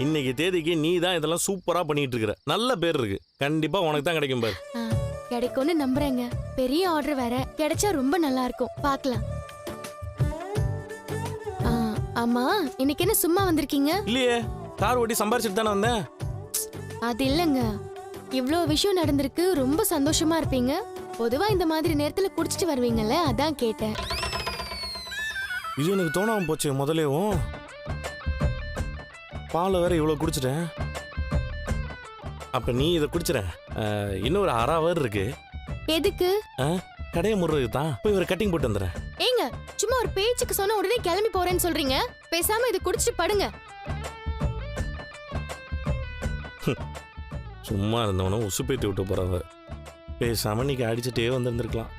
இன்னைக்கு தேதிக்கு நீ தான் இதெல்லாம் சூப்பரா பண்ணிட்டு இருக்கிற. நல்ல பேர் இருக்கு. கண்டிப்பா உனக்கு தான் கிடைக்கும் பாரு. கிடைக்கும்னு நம்புறேங்க. பெரிய ஆர்டர் வேற கிடைச்சா ரொம்ப நல்லா இருக்கும். பார்க்கலாம். ஆமா, இன்னைக்கு என்ன சும்மா வந்திருக்கீங்க? இல்லையே, கார் ஓட்டி சம்பாரிச்சிட்டு தானே வந்தேன். அது இல்லங்க, இவ்ளோ விஷயம் நடந்திருக்கு, ரொம்ப சந்தோஷமா இருப்பீங்க. பொதுவா இந்த மாதிரி நேரத்துல குடிச்சிட்டு வருவீங்கல்ல, அதான் கேட்டேன். இது எனக்கு தோணாம போச்சு முதலேவும். பாலை வேற இவ்வளவு குடிச்சிட்டேன். அப்ப நீ இதை குடிச்சிட. இன்னும் ஒரு 1/2 hour இருக்கு. எதுக்கு? கடையை முடுறதுக்கு தான். போய் ஒரு கட்டிங் போட்டு வந்துடுறேன். ஏங்க, சும்மா ஒரு பேச்சுக்கு சொன்ன உடனே கிளம்பி போறேன்னு சொல்றீங்க. பேசாம இதை குடிச்சிட்டு படுங்க. சும்மா இருந்தவனும் உசு பேத்தி விட்டு போறவ. பேசாம நீங்க அடிச்சுட்டே வந்திருந்திருக்கலாம்.